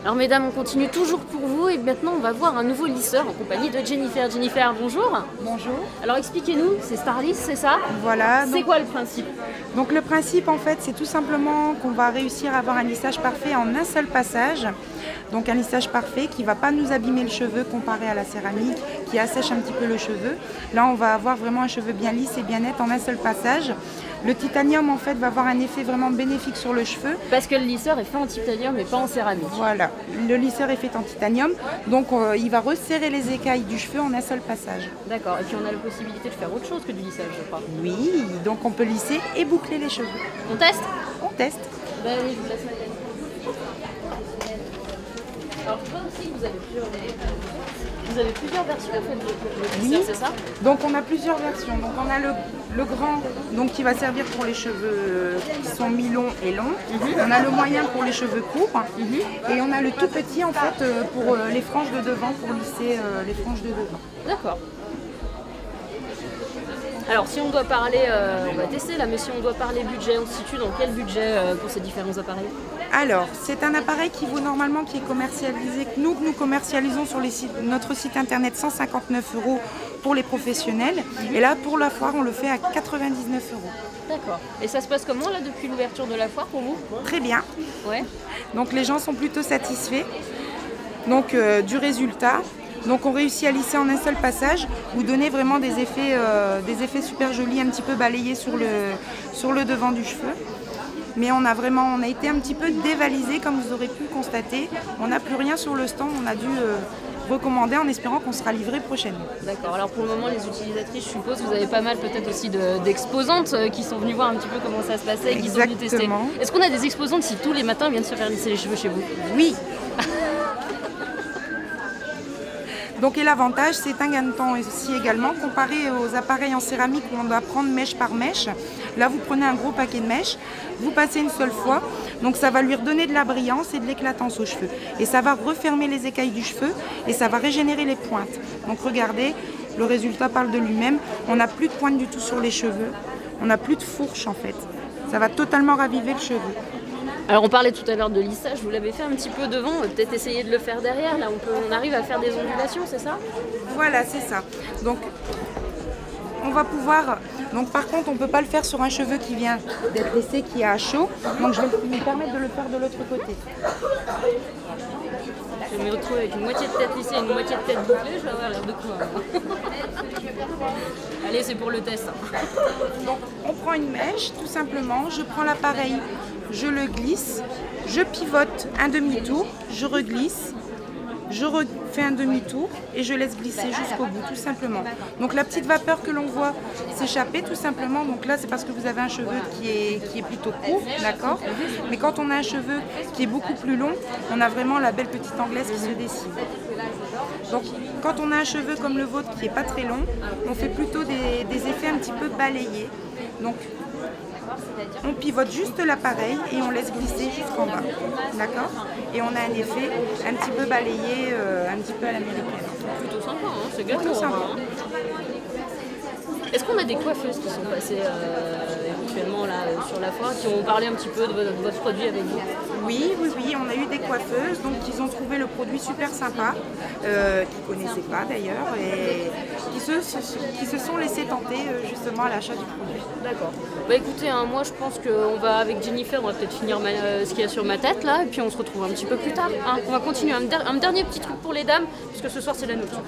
Alors mesdames, on continue toujours pour vous et maintenant on va voir un nouveau lisseur en compagnie de Jennifer. Jennifer, bonjour. Bonjour. Alors expliquez-nous, c'est Starliss, c'est ça? Voilà. C'est quoi le principe? Donc le principe en fait c'est tout simplement qu'on va réussir à avoir un lissage parfait en un seul passage. Donc un lissage parfait qui ne va pas nous abîmer le cheveu comparé à la céramique qui assèche un petit peu le cheveu. Là on va avoir vraiment un cheveu bien lisse et bien net en un seul passage. Le titanium en fait va avoir un effet vraiment bénéfique sur le cheveu. Parce que le lisseur est fait en titanium et pas en céramique. Voilà, le lisseur est fait en titanium, donc il va resserrer les écailles du cheveu en un seul passage. D'accord, et puis on a la possibilité de faire autre chose que du lissage, je crois. Oui, donc on peut lisser et boucler les cheveux. On teste? On teste. Ben allez, je vous laisse ma tête. Alors je vois aussi que vous avez plusieurs versions en fait, de lisseur, c'est ça? Donc on a plusieurs versions. Donc on a le grand donc, qui va servir pour les cheveux qui sont mi-longs et longs. On a le moyen pour les cheveux courts. Et on a le tout petit en fait pour les franges de devant, pour lisser les franges de devant. D'accord. Alors si on doit parler, on va tester là, mais si on doit parler budget, on se situe dans quel budget pour ces différents appareils? Alors, c'est un appareil qui vaut normalement, qui est commercialisé, que nous commercialisons sur notre site internet 159 € pour les professionnels. Et là, pour la foire, on le fait à 99 €. D'accord. Et ça se passe comment là depuis l'ouverture de la foire pour vous? Très bien. Ouais. Donc les gens sont plutôt satisfaits donc, du résultat. Donc on réussit à lisser en un seul passage, vous donner vraiment des effets super jolis, un petit peu balayés sur le devant du cheveu. Mais on a été un petit peu dévalisé comme vous aurez pu le constater. On n'a plus rien sur le stand, on a dû recommander en espérant qu'on sera livré prochainement. D'accord, alors pour le moment les utilisatrices, je suppose, vous avez pas mal peut-être aussi d'exposantes qui sont venues voir un petit peu comment ça se passait et qui sont venues tester. Est-ce qu'on a des exposantes si tous les matins viennent se faire lisser les cheveux chez vous? Oui. Donc, et l'avantage, c'est un gain de temps aussi également, comparé aux appareils en céramique où on doit prendre mèche par mèche. Là, vous prenez un gros paquet de mèches, vous passez une seule fois, donc ça va lui redonner de la brillance et de l'éclatance aux cheveux. Et ça va refermer les écailles du cheveu et ça va régénérer les pointes. Donc regardez, le résultat parle de lui-même. On n'a plus de pointes du tout sur les cheveux, on n'a plus de fourche en fait. Ça va totalement raviver le cheveu. Alors on parlait tout à l'heure de lissage, vous l'avez fait un petit peu devant, peut-être essayer de le faire derrière, là on arrive à faire des ondulations, c'est ça? Voilà, c'est ça. Donc on va pouvoir, donc par contre on ne peut pas le faire sur un cheveu qui vient d'être lissé, qui est à chaud, donc je vais me permettre de le faire de l'autre côté. Je me retrouve avec une moitié de tête lissée et une moitié de tête bouclée, je vais avoir l'air de quoi? Allez, c'est pour le test. Donc on prend une mèche, tout simplement, je prends l'appareil, je le glisse, je pivote un demi-tour, je reglisse, je refais un demi-tour et je laisse glisser jusqu'au bout, tout simplement. Donc la petite vapeur que l'on voit s'échapper, tout simplement, donc là c'est parce que vous avez un cheveu qui est plutôt court, d'accord? Mais quand on a un cheveu qui est beaucoup plus long, on a vraiment la belle petite anglaise qui se dessine. Donc quand on a un cheveu comme le vôtre qui n'est pas très long, on fait plutôt des effets un petit peu balayés. Donc on pivote juste l'appareil et on laisse glisser jusqu'en bas, d'accord? Et on a un effet un petit peu balayé, un petit peu à l'américaine. Plutôt sympa, hein, c'est plutôt sympa. Est-ce qu'on a des coiffeuses qui sont passées éventuellement là, sur la foire, qui ont parlé un petit peu de votre produit avec vous? Oui, on a eu des coiffeuses, donc ils ont trouvé le produit super sympa, qu'ils ne connaissaient pas d'ailleurs, et qui se sont laissés tenter justement à l'achat du produit. D'accord. Bah écoutez, hein, moi je pense qu'on va avec Jennifer, on va peut-être finir ce qu'il y a sur ma tête là, et puis on se retrouve un petit peu plus tard. Hein. On va continuer un dernier petit truc pour les dames, parce que ce soir c'est la nocturne.